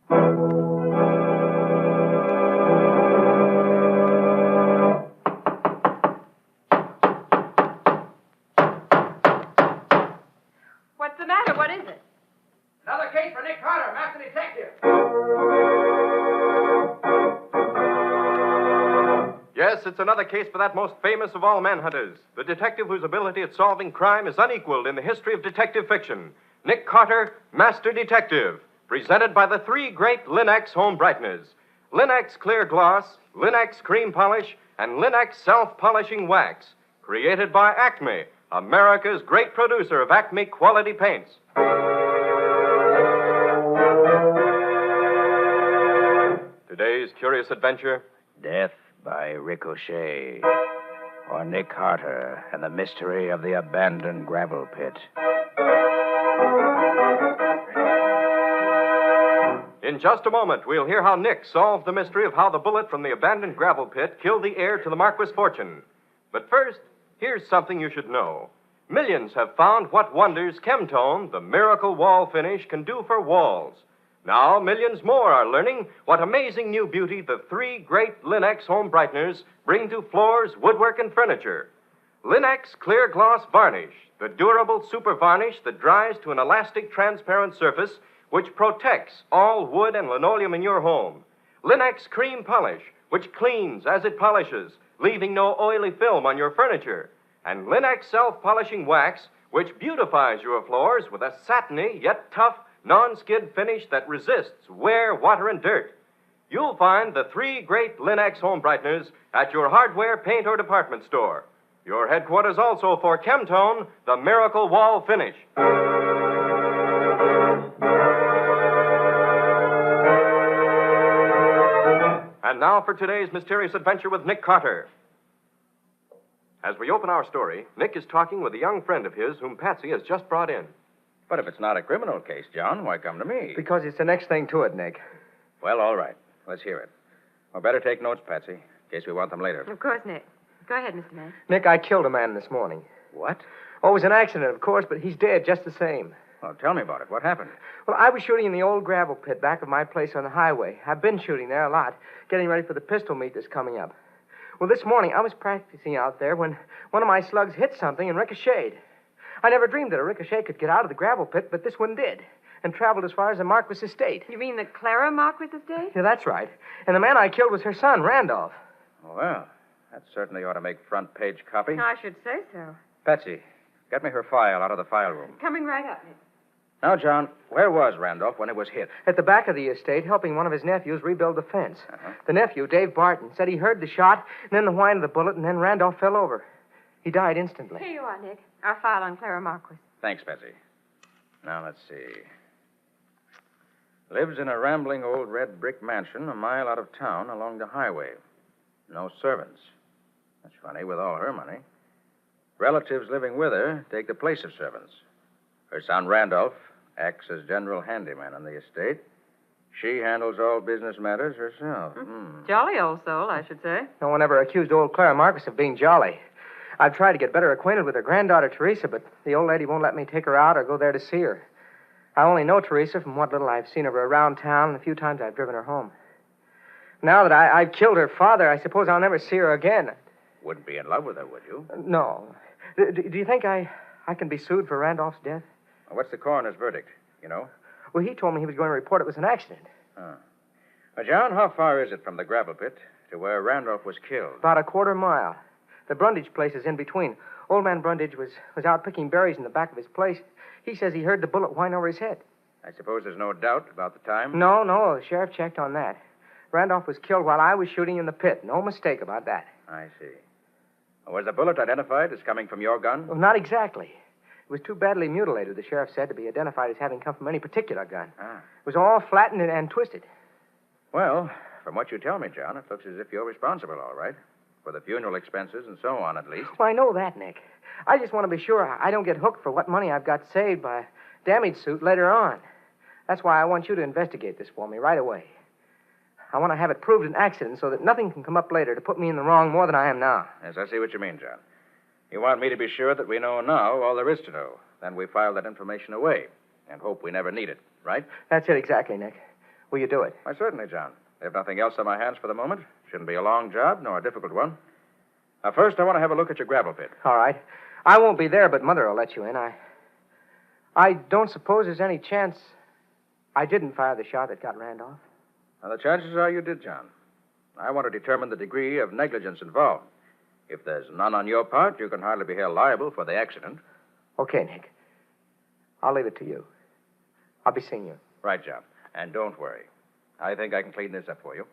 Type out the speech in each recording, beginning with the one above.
What's the matter? What is it? Another case for Nick Carter, master detective. Yes, it's another case for that most famous of all manhunters, the detective whose ability at solving crime is unequaled in the history of detective fiction. Nick Carter, Master Detective, presented by the three great Linex home brighteners. Linex Clear Gloss, Linex Cream Polish, and Linex Self-Polishing Wax. Created by Acme, America's great producer of Acme quality paints. Today's curious adventure. Death by Ricochet, or Nick Carter and the mystery of the abandoned gravel pit. In just a moment, we'll hear how Nick solved the mystery of how the bullet from the abandoned gravel pit killed the heir to the Marquis' fortune. But first, here's something you should know. Millions have found what wonders Chemtone, the miracle wall finish, can do for walls. Now, millions more are learning what amazing new beauty the three great Linex home brighteners bring to floors, woodwork, and furniture. Linex Clear Gloss Varnish, the durable super varnish that dries to an elastic, transparent surface which protects all wood and linoleum in your home. Linex Cream Polish, which cleans as it polishes, leaving no oily film on your furniture. And Linex Self-Polishing Wax, which beautifies your floors with a satiny yet tough, non-skid finish that resists wear, water, and dirt. You'll find the three great Linex home brighteners at your hardware, paint, or department store. Your headquarters also for Chemtone, the miracle wall finish. And now for today's mysterious adventure with Nick Carter. As we open our story, Nick is talking with a young friend of his whom Patsy has just brought in. But if it's not a criminal case, John, why come to me? Because it's the next thing to it, Nick. Well, all right. Let's hear it. Or better take notes, Patsy, in case we want them later. Of course, Nick. Go ahead, Mr. Mayor. Nick, I killed a man this morning. What? Oh, it was an accident, of course, but he's dead just the same. Well, tell me about it. What happened? Well, I was shooting in the old gravel pit back of my place on the highway. I've been shooting there a lot, getting ready for the pistol meet that's coming up. Well, this morning I was practicing out there when one of my slugs hit something and ricocheted. I never dreamed that a ricochet could get out of the gravel pit, but this one did, and traveled as far as the Marquis estate. You mean the Clara Marquis estate? Yeah, that's right. And the man I killed was her son, Randolph. Well, that certainly ought to make front page copy. I should say so. Patsy, get me her file out of the file room. Coming right up, Nick. Now, John, where was Randolph when it was hit? At the back of the estate, helping one of his nephews rebuild the fence. Uh-huh. The nephew, Dave Barton, said he heard the shot, and then the whine of the bullet, and then Randolph fell over. He died instantly. Here you are, Nick. Our file on Clara Marquis. Thanks, Patsy. Now, let's see. Lives in a rambling old red brick mansion a mile out of town along the highway. No servants. That's funny, with all her money. Relatives living with her take the place of servants. Her son, Randolph, acts as general handyman on the estate. She handles all business matters herself. Jolly old soul, I should say. No one ever accused old Clara Marquis of being jolly. I've tried to get better acquainted with her granddaughter, Teresa, but the old lady won't let me take her out or go there to see her. I only know Teresa from what little I've seen of her around town and the few times I've driven her home. Now that I've killed her father, I suppose I'll never see her again. Wouldn't be in love with her, would you? No. Do you think I can be sued for Randolph's death? Well, what's the coroner's verdict, you know? Well, he told me he was going to report it was an accident. Well, John, how far is it from the gravel pit to where Randolph was killed? About a quarter mile. The Brundage place is in between. Old man Brundage was out picking berries in the back of his place. He says he heard the bullet whine over his head. I suppose there's no doubt about the time? No, the sheriff checked on that. Randolph was killed while I was shooting in the pit. No mistake about that. I see. Was the bullet identified as coming from your gun? Well, not exactly. It was too badly mutilated, the sheriff said, to be identified as having come from any particular gun. It was all flattened and twisted. Well, from what you tell me, John, it looks as if you're responsible, all right. For the funeral expenses and so on, at least. Well, I know that, Nick. I just want to be sure I don't get hooked for what money I've got saved by a damage suit later on. That's why I want you to investigate this for me right away. I want to have it proved an accident so that nothing can come up later to put me in the wrong more than I am now. Yes, I see what you mean, John. You want me to be sure that we know now all there is to know. Then we file that information away and hope we never need it, right? That's it exactly, Nick. Will you do it? Why, certainly, John. I have nothing else on my hands for the moment. Shouldn't be a long job, nor a difficult one. Now, first, I want to have a look at your gravel pit. All right. I won't be there, but Mother will let you in. I don't suppose there's any chance I didn't fire the shot that got Randolph. Now, the chances are you did, John. I want to determine the degree of negligence involved. If there's none on your part, you can hardly be held liable for the accident. Okay, Nick. I'll leave it to you. I'll be seeing you. Right, John. And don't worry. I think I can clean this up for you.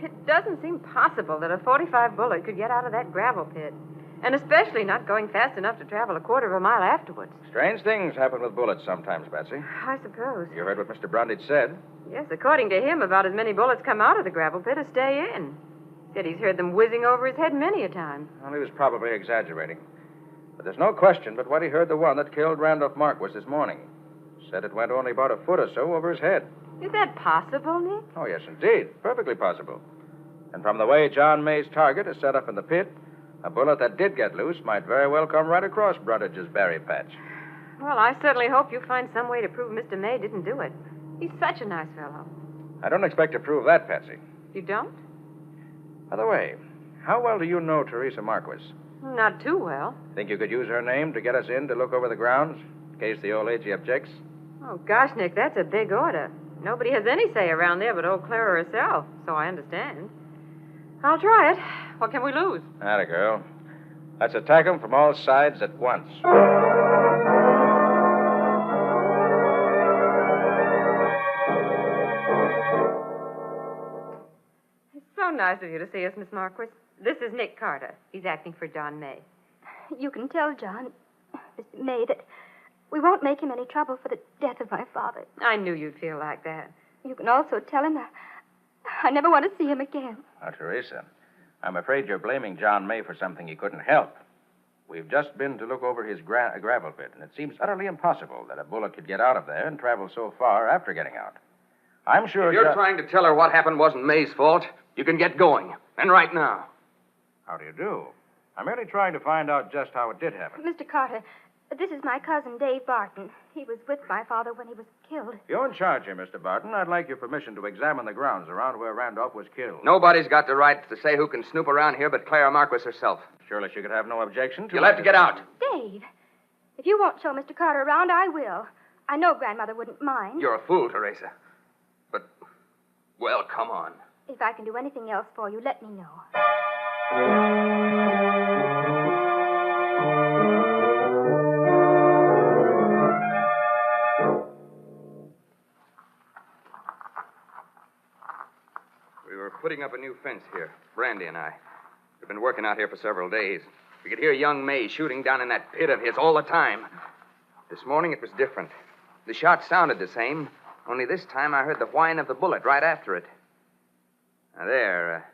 It doesn't seem possible that a .45 bullet could get out of that gravel pit. And especially not going fast enough to travel a quarter of a mile afterwards. Strange things happen with bullets sometimes, Betsy. I suppose. You heard what Mr. Brundage said. Yes, according to him, about as many bullets come out of the gravel pit as stay in. Said he's heard them whizzing over his head many a time. Well, he was probably exaggerating. But there's no question but what he heard the one that killed Randolph Marquis this morning. Said it went only about a foot or so over his head. Is that possible, Nick? Oh, yes, indeed. Perfectly possible. And from the way John May's target is set up in the pit, a bullet that did get loose might very well come right across Brundage's berry patch. Well, I certainly hope you find some way to prove Mr. May didn't do it. He's such a nice fellow. I don't expect to prove that, Patsy. You don't? By the way, how well do you know Teresa Marquis? Not too well. Think you could use her name to get us in to look over the grounds, in case the old lady objects? Oh, gosh, Nick, that's a big order. Nobody has any say around there but old Clara herself, so I understand. I'll try it. What can we lose? Atta girl. Let's attack them from all sides at once. It's so nice of you to see us, Miss Marquis. This is Nick Carter. He's acting for John May. You can tell John, Mr. May, that we won't make him any trouble for the death of my father. I knew you'd feel like that. You can also tell him I never want to see him again. Now, Teresa, I'm afraid you're blaming John May for something he couldn't help. We've just been to look over his gravel pit, and it seems utterly impossible that a bullet could get out of there and travel so far after getting out. I'm sure If you're trying to tell her what happened wasn't May's fault, you can get going. And right now. How do you do? I'm merely trying to find out just how it did happen. Mr. Carter, this is my cousin, Dave Barton. He was with my father when he was killed. You're in charge here, Mr. Barton. I'd like your permission to examine the grounds around where Randolph was killed. Nobody's got the right to say who can snoop around here but Clara Marquis herself. Surely she could have no objection to... You'll have to get out. Dave, if you won't show Mr. Carter around, I will. I know Grandmother wouldn't mind. You're a fool, Teresa. But, well, come on. If I can do anything else for you, let me know. We were putting up a new fence here, Brandy and I. We've been working out here for several days. We could hear young May shooting down in that pit of his all the time. This morning it was different. The shot sounded the same, only this time I heard the whine of the bullet right after it. Now there,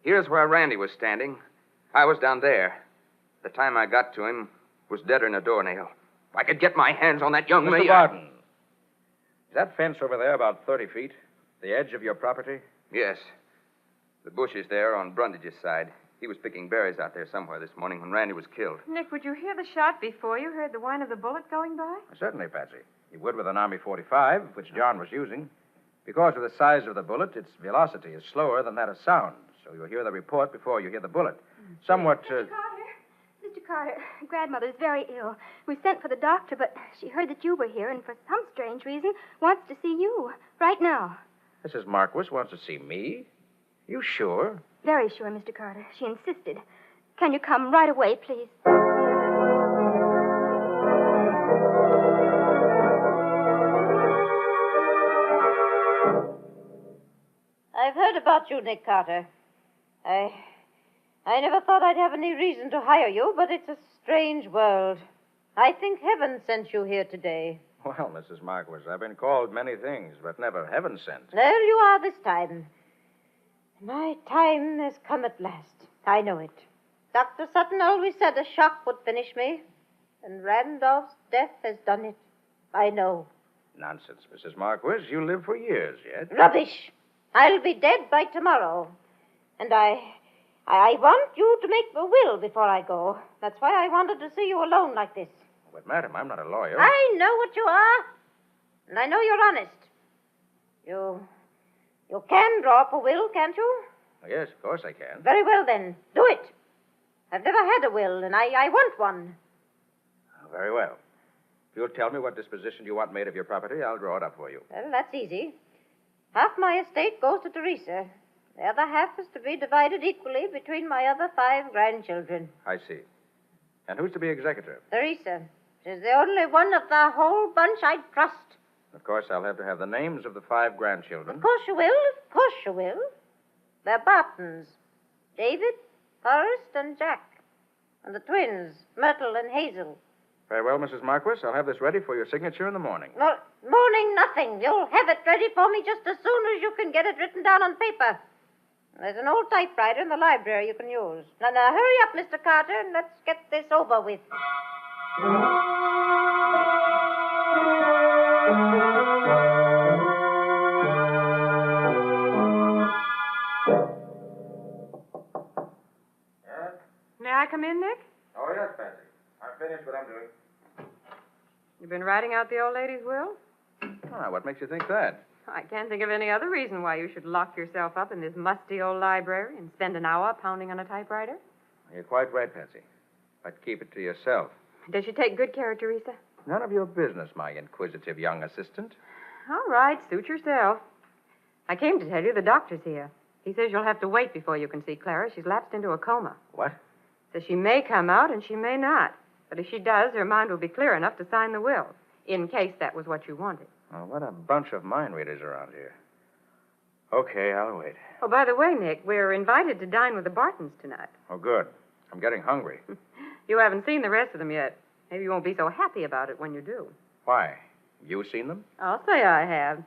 here's where Randy was standing. I was down there. The time I got to him was deader than a doornail. If I could get my hands on that young May... Mr. Barton, is that fence over there about 30 feet? The edge of your property? Yes. The bushes there on Brundage's side. He was picking berries out there somewhere this morning when Randy was killed. Nick, would you hear the shot before you heard the whine of the bullet going by? Certainly, Patsy. You would with an Army .45, which John was using. Because of the size of the bullet, its velocity is slower than that of sound. So you'll hear the report before you hear the bullet. Somewhat... Mr. Carter, Grandmother's very ill. We sent for the doctor, but she heard that you were here and for some strange reason wants to see you right now. Mrs. Marquis wants to see me? You sure? Very sure, Mr. Carter. She insisted. Can you come right away, please? I've heard about you, Nick Carter. I never thought I'd have any reason to hire you, but it's a strange world. I think heaven sent you here today. Well, Mrs. Marquis, I've been called many things, but never heaven sent. There you are this time. My time has come at last. I know it. Dr. Sutton always said a shock would finish me, and Randolph's death has done it. I know. Nonsense, Mrs. Marquis. You live for years yet. Rubbish. I'll be dead by tomorrow. And I I want you to make a will before I go. That's why I wanted to see you alone like this. But, madam, I'm not a lawyer. I know what you are, and I know you're honest. You can draw up a will, can't you? Yes, of course I can. Very well, then. Do it. I've never had a will, and I want one. Very well. If you'll tell me what disposition you want made of your property, I'll draw it up for you. Well, that's easy. Half my estate goes to Teresa. The other half is to be divided equally between my other 5 grandchildren. I see. And who's to be executor? Teresa. She's the only one of the whole bunch I'd trust. Of course, I'll have to have the names of the 5 grandchildren. Of course you will. Of course you will. They're Bartons. David, Forrest, and Jack. And the twins, Myrtle and Hazel. Very well, Mrs. Marquis. I'll have this ready for your signature in the morning. No, morning nothing. You'll have it ready for me just as soon as you can get it written down on paper. There's an old typewriter in the library you can use. Now, hurry up, Mr. Carter, and let's get this over with. Yes? May I come in, Nick? Oh, yes, Patsy. I've finished what I'm doing. You've been writing out the old lady's will? What makes you think that? I can't think of any other reason why you should lock yourself up in this musty old library and spend an hour pounding on a typewriter. You're quite right, Patsy. But keep it to yourself. Does she take good care of Teresa? None of your business, my inquisitive young assistant. All right, suit yourself. I came to tell you the doctor's here. He says you'll have to wait before you can see Clara. She's lapsed into a coma. What? Says she may come out and she may not. But if she does, her mind will be clear enough to sign the will, in case that was what you wanted. Oh, what a bunch of mind readers around here. Okay, I'll wait. Oh, by the way, Nick, we're invited to dine with the Bartons tonight. Oh, good. I'm getting hungry. You haven't seen the rest of them yet. Maybe you won't be so happy about it when you do. Why? You seen them? I'll say I have.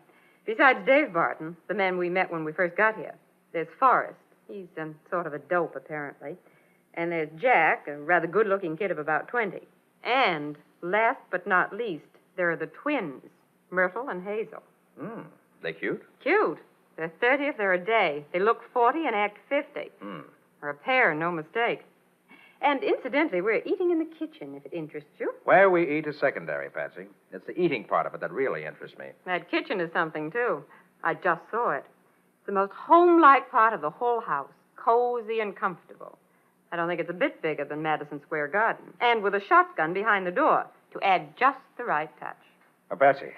Besides Dave Barton, the man we met when we first got here, there's Forrest. He's sort of a dope, apparently. And there's Jack, a rather good-looking kid of about 20. And, last but not least, there are the twins, Myrtle and Hazel. They cute? Cute. They're 30 if they're a day. They look 40 and act 50. They're a pair, no mistake. And incidentally, we're eating in the kitchen, if it interests you. Where we eat is secondary, Patsy. It's the eating part of it that really interests me. That kitchen is something, too. I just saw it. It's the most home-like part of the whole house. Cozy and comfortable. I don't think it's a bit bigger than Madison Square Garden. And with a shotgun behind the door to add just the right touch. Patsy,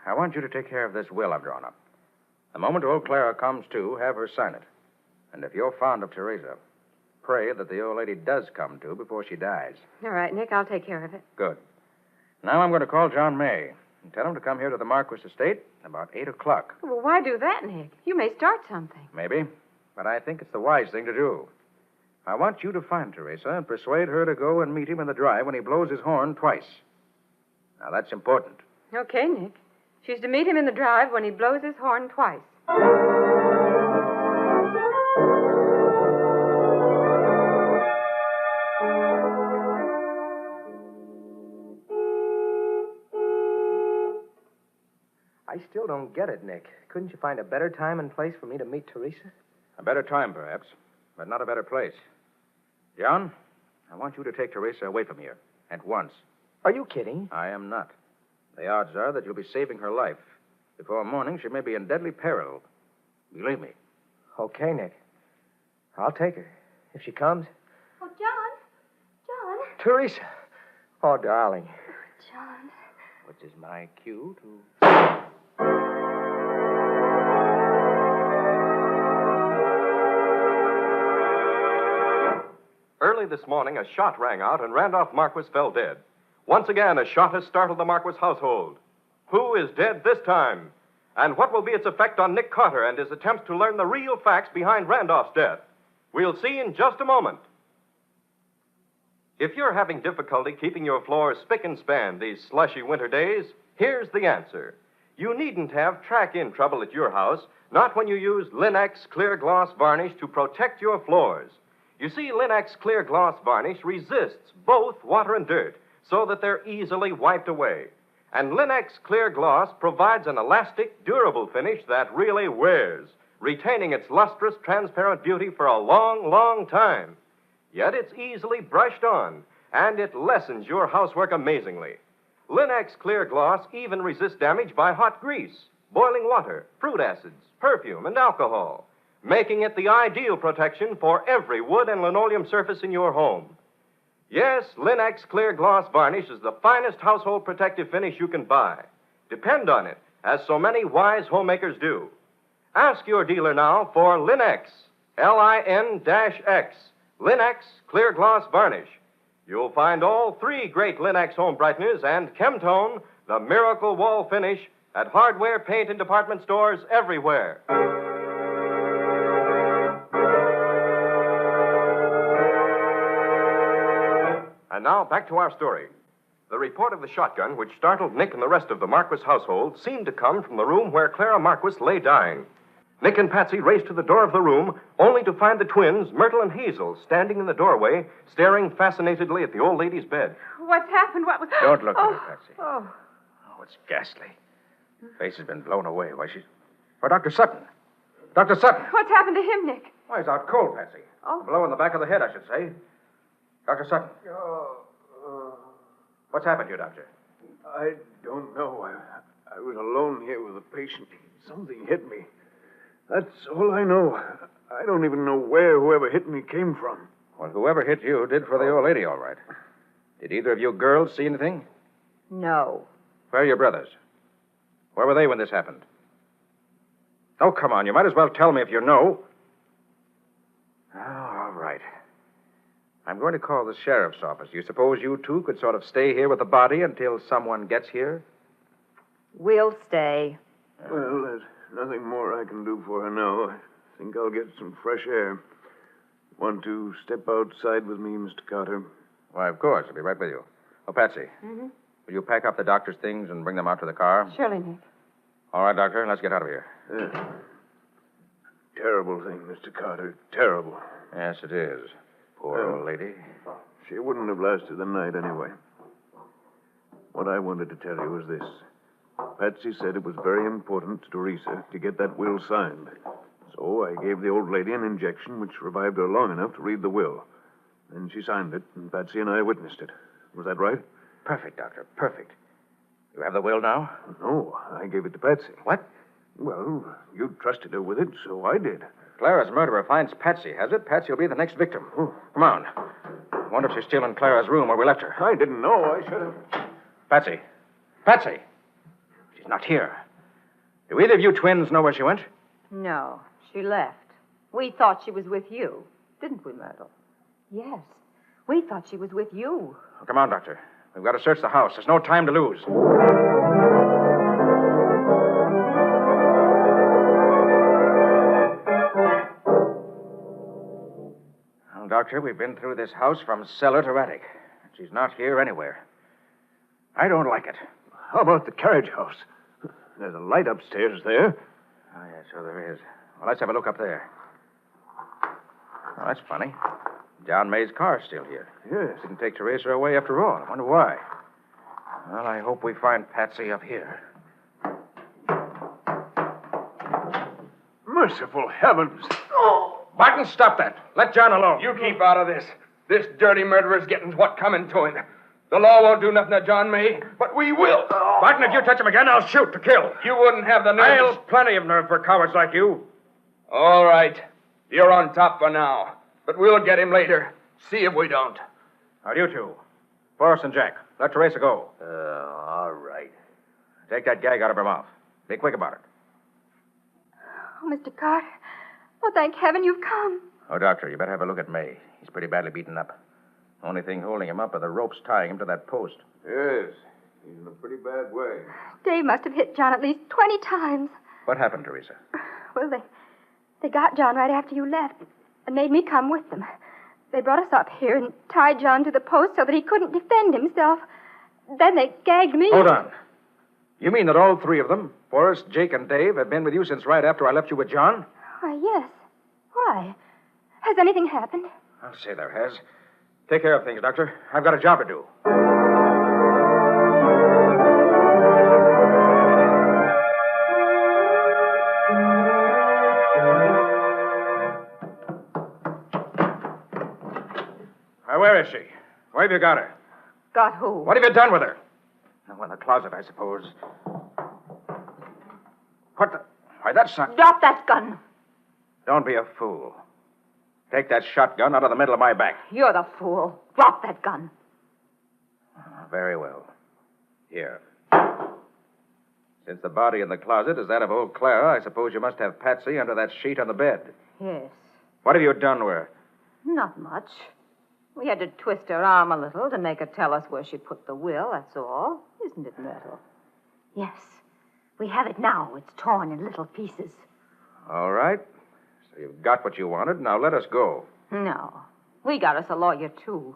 I want you to take care of this will I've drawn up. The moment old Clara comes to, have her sign it. And if you're fond of Teresa, pray that the old lady does come to before she dies. All right, Nick, I'll take care of it. Good. Now I'm going to call John May and tell him to come here to the Marquis estate about 8 o'clock. Well, why do that, Nick? You may start something. Maybe, but I think it's the wise thing to do. I want you to find Teresa and persuade her to go and meet him in the drive when he blows his horn twice. Now, that's important. Okay, Nick. She's to meet him in the drive when he blows his horn twice. I still don't get it, Nick. Couldn't you find a better time and place for me to meet Teresa? A better time, perhaps, but not a better place. John, I want you to take Teresa away from here at once. Are you kidding? I am not. The odds are that you'll be saving her life. Before morning, she may be in deadly peril. Believe me. Okay, Nick. I'll take her. If she comes. Oh, John. Teresa. Oh, darling. John. Which is my cue to... Early this morning, a shot rang out and Randolph Marquis fell dead. Once again, a shot has startled the Marquis household. Who is dead this time? And what will be its effect on Nick Carter and his attempts to learn the real facts behind Randolph's death? We'll see in just a moment. If you're having difficulty keeping your floors spick and span these slushy winter days, here's the answer. You needn't have track-in trouble at your house, not when you use Linex clear gloss varnish to protect your floors. You see, Linex clear gloss varnish resists both water and dirt so that they're easily wiped away. And Linex clear gloss provides an elastic, durable finish that really wears, retaining its lustrous, transparent beauty for a long, long time. Yet it's easily brushed on, and it lessens your housework amazingly. Linex Clear Gloss even resists damage by hot grease, boiling water, fruit acids, perfume, and alcohol, making it the ideal protection for every wood and linoleum surface in your home. Yes, Linex Clear Gloss Varnish is the finest household protective finish you can buy. Depend on it, as so many wise homemakers do. Ask your dealer now for Linex, Lin-X, Linex Clear Gloss Varnish. You'll find all 3 great Linex home brighteners and Chemtone, the miracle wall finish, at hardware, paint, and department stores everywhere. And now, back to our story. The report of the shotgun, which startled Nick and the rest of the Marquis household, seemed to come from the room where Clara Marquis lay dying. Nick and Patsy raced to the door of the room, only to find the twins, Myrtle and Hazel, standing in the doorway, staring fascinatedly at the old lady's bed. What's happened? What was... Don't look at her, Patsy. Oh. Oh, it's ghastly. Face has been blown away. Why, she's... Oh, Dr. Sutton. Dr. Sutton. What's happened to him, Nick? Why, he's out cold, Patsy. Oh. A blow in the back of the head, I should say. Dr. Sutton. What's happened to you, Doctor? I don't know. I was alone here with a patient. Something hit me. That's all I know. I don't even know where whoever hit me came from. Well, whoever hit you did for the old lady, all right. Did either of you girls see anything? No. Where are your brothers? Where were they when this happened? Oh, come on. You might as well tell me if you know. Oh, all right. I'm going to call the sheriff's office. Do you suppose you two could sort of stay here with the body until someone gets here? We'll stay. Well, there's nothing more I can do for her now. I think I'll get some fresh air. Want to step outside with me, Mr. Carter? Why, of course. I'll be right with you. Oh, Patsy. Mm-hmm. Will you pack up the doctor's things and bring them out to the car? Surely, Nick. All right, Doctor. Let's get out of here. Terrible thing, Mr. Carter. Terrible. Yes, it is. Poor old lady. She wouldn't have lasted the night anyway. What I wanted to tell you was this. Patsy said it was very important to Teresa to get that will signed. So I gave the old lady an injection which revived her long enough to read the will. Then she signed it, and Patsy and I witnessed it. Was that right? Perfect, Doctor. Perfect. You have the will now? No, I gave it to Patsy. What? Well, you trusted her with it, so I did. Clara's murderer finds Patsy, has it? Patsy will be the next victim. Oh. Come on. I wonder if she's still in Clara's room where we left her. I didn't know. I should have. Patsy. Patsy. She's not here. Do either of you twins know where she went? No, she left. We thought she was with you, didn't we, Myrtle? Yes. We thought she was with you. Oh, come on, Doctor. We've got to search the house. There's no time to lose. Well, Doctor, we've been through this house from cellar to attic. She's not here anywhere. I don't like it. How about the carriage house? There's a light upstairs there. Oh, yes, so there is. Well, let's have a look up there. Oh, that's funny. John May's car's still here. Yes. Didn't take Teresa away after all. I wonder why. Well, I hope we find Patsy up here. Merciful heavens. Barton, stop that. Let John alone. You keep out of this. This dirty murderer's getting what coming to him. The law won't do nothing to John May, but we will. Barton, if you touch him again, I'll shoot to kill. You wouldn't have the nerve. I'll plenty of nerve for cowards like you. All right. You're on top for now. But we'll get him later. See if we don't. Now, you two. Forrest and Jack. Let Teresa go. All right. Take that gag out of her mouth. Be quick about it. Oh, Mr. Carter. Oh, thank heaven you've come. Oh, Doctor, you better have a look at May. He's pretty badly beaten up. Only thing holding him up are the ropes tying him to that post. Yes. He's in a pretty bad way. Dave must have hit John at least 20 times. What happened, Teresa? Well, they got John right after you left and made me come with them. They brought us up here and tied John to the post so that he couldn't defend himself. Then they gagged me. Hold on. You mean that all 3 of them, Forrest, Jake, and Dave, have been with you since right after I left you with John? Why, yes. Why? Has anything happened? I'll say there has. Take care of things, Doctor. I've got a job to do. Where is she? Where have you got her? Got who? What have you done with her? Oh, in the closet, I suppose. What the... Why, that's not... Drop that gun. Don't be a fool. Take that shotgun out of the middle of my back. You're the fool. Drop that gun. Very well. Here. Since the body in the closet is that of old Clara, I suppose you must have Patsy under that sheet on the bed. Yes. What have you done to her? Not much. We had to twist her arm a little to make her tell us where she put the will, that's all. Isn't it, Myrtle? Yes. We have it now. It's torn in little pieces. All right. So you've got what you wanted. Now let us go. No. We got us a lawyer, too.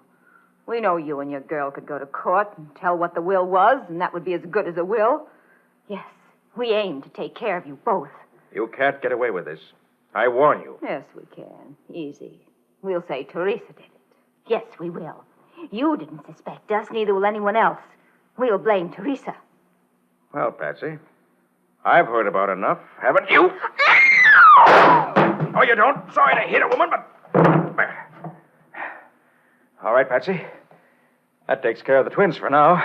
We know you and your girl could go to court and tell what the will was, and that would be as good as a will. Yes. We aim to take care of you both. You can't get away with this. I warn you. Yes, we can. Easy. We'll say Teresa did it. Yes, we will. You didn't suspect us, neither will anyone else. We'll blame Teresa. Well, Patsy, I've heard about enough, haven't you? Oh, you don't? Sorry to hit a woman, but... All right, Patsy. That takes care of the twins for now.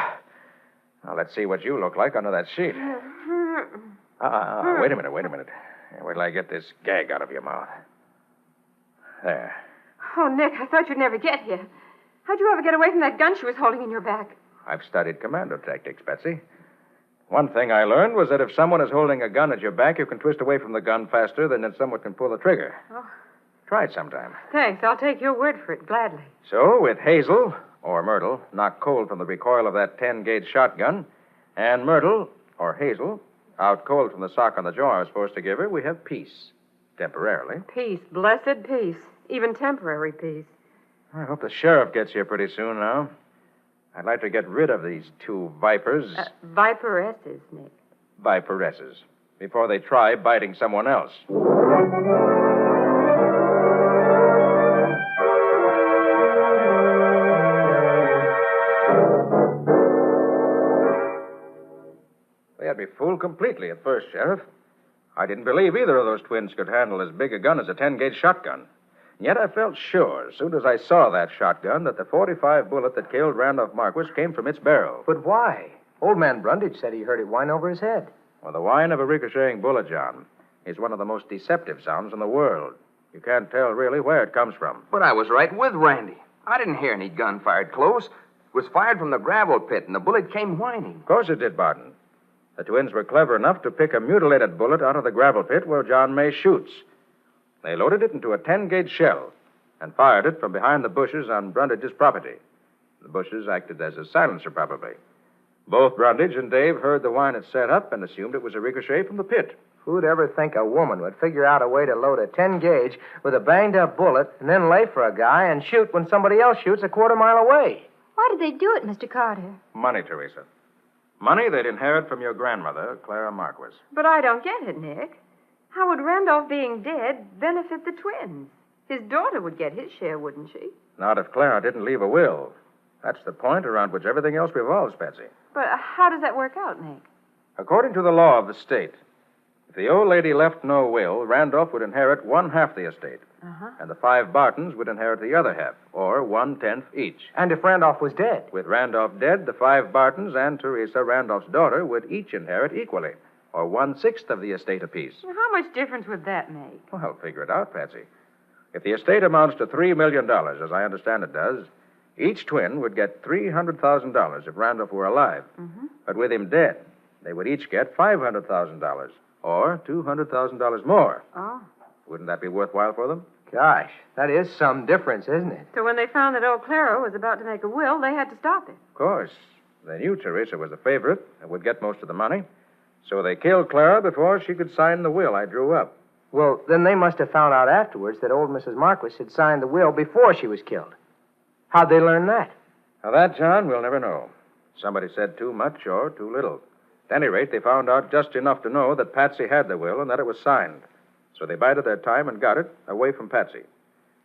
Now, let's see what you look like under that sheet. Wait a minute. Wait till I get this gag out of your mouth. There. Oh, Nick, I thought you'd never get here. How'd you ever get away from that gun she was holding in your back? I've studied commando tactics, Patsy. One thing I learned was that if someone is holding a gun at your back, you can twist away from the gun faster than if someone can pull the trigger. Oh. Try it sometime. Thanks. I'll take your word for it, gladly. So, with Hazel, or Myrtle, knocked cold from the recoil of that 10-gauge shotgun, and Myrtle, or Hazel, out cold from the sock on the jaw I was supposed to give her, we have peace. Temporarily. Peace. Blessed peace. Even temporary peace. I hope the sheriff gets here pretty soon now. I'd like to get rid of these two vipers. Viperesses, Nick. Viperesses. Before they try biting someone else. They had me fooled completely at first, Sheriff. I didn't believe either of those twins could handle as big a gun as a 10-gauge shotgun. Yet I felt sure, as soon as I saw that shotgun, that the .45 bullet that killed Randolph Marquis came from its barrel. But why? Old man Brundage said he heard it whine over his head. Well, the whine of a ricocheting bullet, John, is one of the most deceptive sounds in the world. You can't tell really where it comes from. But I was right with Randy. I didn't hear any gun fired close. It was fired from the gravel pit, and the bullet came whining. Of course it did, Barton. The twins were clever enough to pick a mutilated bullet out of the gravel pit where John May shoots. They loaded it into a 10-gauge shell and fired it from behind the bushes on Brundage's property. The bushes acted as a silencer, probably. Both Brundage and Dave heard the whine it set up and assumed it was a ricochet from the pit. Who'd ever think a woman would figure out a way to load a 10-gauge with a banged-up bullet and then lay for a guy and shoot when somebody else shoots a quarter-mile away? Why did they do it, Mr. Carter? Money, Teresa. Money they'd inherit from your grandmother, Clara Marquis. But I don't get it, Nick. How would Randolph being dead benefit the twins? His daughter would get his share, wouldn't she? Not if Clara didn't leave a will. That's the point around which everything else revolves, Patsy. But how does that work out, Nick? According to the law of the state, if the old lady left no will, Randolph would inherit 1/2 the estate. And the 5 Bartons would inherit the other half, or 1/10 each. And if Randolph was dead? With Randolph dead, the 5 Bartons and Teresa, Randolph's daughter, would each inherit equally, or 1/6 of the estate apiece. Well, how much difference would that make? Well, figure it out, Patsy. If the estate amounts to $3 million, as I understand it does, each twin would get $300,000 if Randolph were alive. But with him dead, they would each get $500,000, or $200,000 more. Oh. Wouldn't that be worthwhile for them? Gosh, that is some difference, isn't it? So when they found that old Clara was about to make a will, they had to stop it. Of course. They knew Teresa was the favorite and would get most of the money. So they killed Clara before she could sign the will I drew up. Well, then they must have found out afterwards that old Mrs. Marquis had signed the will before she was killed. How'd they learn that? Now, that, John, we'll never know. Somebody said too much or too little. At any rate, they found out just enough to know that Patsy had the will and that it was signed. So they bided their time and got it away from Patsy.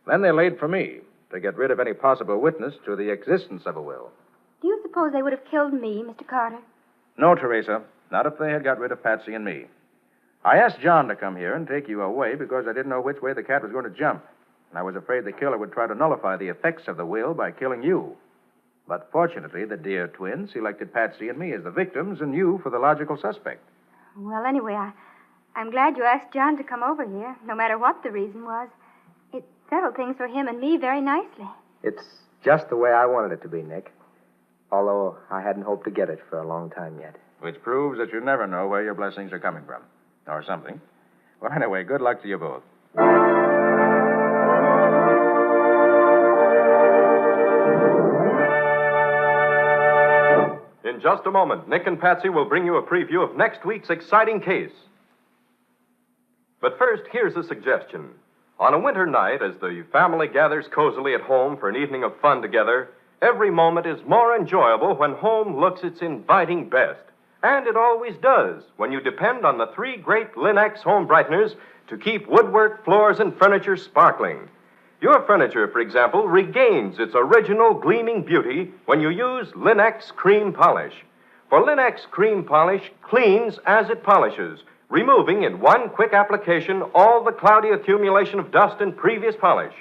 Then they laid for me to get rid of any possible witness to the existence of a will. Do you suppose they would have killed me, Mr. Carter? No, Teresa. Not if they had got rid of Patsy and me. I asked John to come here and take you away because I didn't know which way the cat was going to jump. And I was afraid the killer would try to nullify the effects of the will by killing you. But fortunately, the dear twin selected Patsy and me as the victims and you for the logical suspect. Well, anyway, I'm glad you asked John to come over here, no matter what the reason was. It settled things for him and me very nicely. It's just the way I wanted it to be, Nick. Although I hadn't hoped to get it for a long time yet. Which proves that you never know where your blessings are coming from. Or something. Well, anyway, good luck to you both. In just a moment, Nick and Patsy will bring you a preview of next week's exciting case. But first, here's a suggestion. On a winter night, as the family gathers cozily at home for an evening of fun together, every moment is more enjoyable when home looks its inviting best. And it always does when you depend on the 3 great Linex home brighteners to keep woodwork, floors, and furniture sparkling. Your furniture, for example, regains its original gleaming beauty when you use Linex Cream Polish. For Linex Cream Polish cleans as it polishes, removing in one quick application all the cloudy accumulation of dust in previous polish.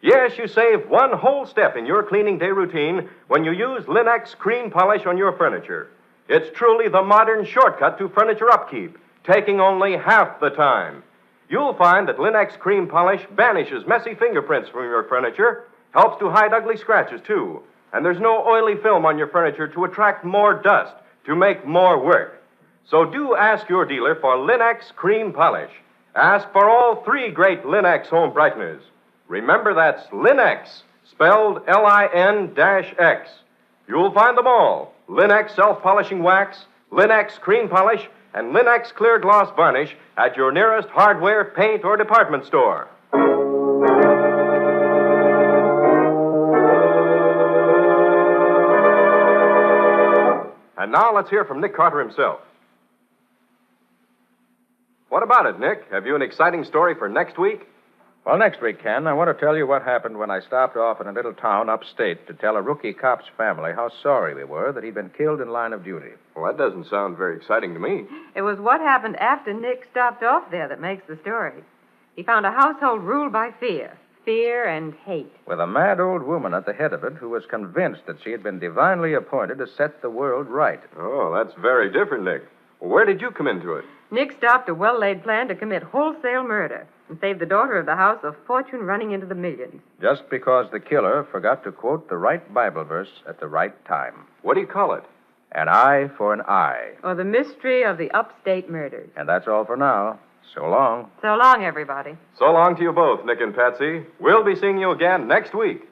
Yes, you save one whole step in your cleaning day routine when you use Linex Cream Polish on your furniture. It's truly the modern shortcut to furniture upkeep, taking only half the time. You'll find that Linex Cream Polish banishes messy fingerprints from your furniture, helps to hide ugly scratches, too. And there's no oily film on your furniture to attract more dust, to make more work. So do ask your dealer for Linex Cream Polish. Ask for all 3 great Linex home brighteners. Remember, that's Linex, spelled Lin-X. You'll find them all. Linex self-polishing wax, Linex cream polish, and Linex clear gloss varnish at your nearest hardware, paint, or department store. And now let's hear from Nick Carter himself. What about it, Nick? Have you an exciting story for next week? Well, next week, Ken, I want to tell you what happened when I stopped off in a little town upstate to tell a rookie cop's family how sorry we were that he'd been killed in line of duty. Well, that doesn't sound very exciting to me. It was what happened after Nick stopped off there that makes the story. He found a household ruled by fear and hate. With a mad old woman at the head of it who was convinced that she had been divinely appointed to set the world right. Oh, that's very different, Nick. Well, where did you come into it? Nick stopped a well-laid plan to commit wholesale murder and save the daughter of the house a fortune running into the millions. Just because the killer forgot to quote the right Bible verse at the right time. What do you call it? An eye for an eye. Or the mystery of the upstate murders. And that's all for now. So long. So long, everybody. So long to you both, Nick and Patsy. We'll be seeing you again next week.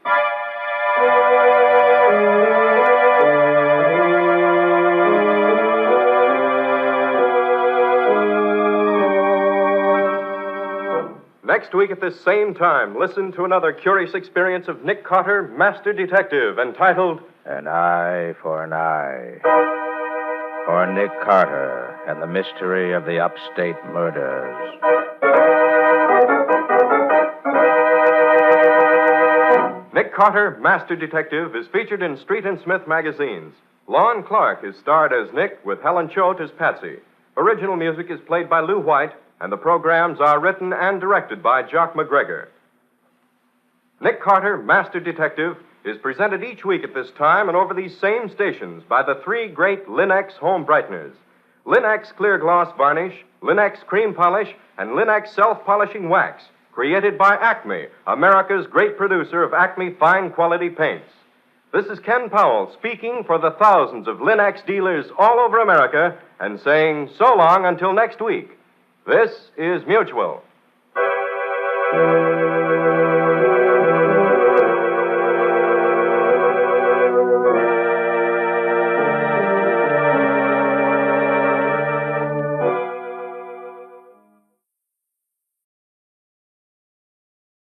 Next week at this same time, listen to another curious experience of Nick Carter, Master Detective, entitled An Eye for an Eye. For Nick Carter and the mystery of the upstate murders. Nick Carter, Master Detective, is featured in Street and Smith magazines. Lon Clark is starred as Nick with Helen Choate as Patsy. Original music is played by Lou White, and the programs are written and directed by Jock McGregor. Nick Carter, Master Detective, is presented each week at this time and over these same stations by the 3 great Linex home brighteners. Linex clear gloss varnish, Linex cream polish, and Linex self-polishing wax, created by Acme, America's great producer of Acme fine quality paints. This is Ken Powell speaking for the thousands of Linex dealers all over America and saying so long until next week. This is Mutual.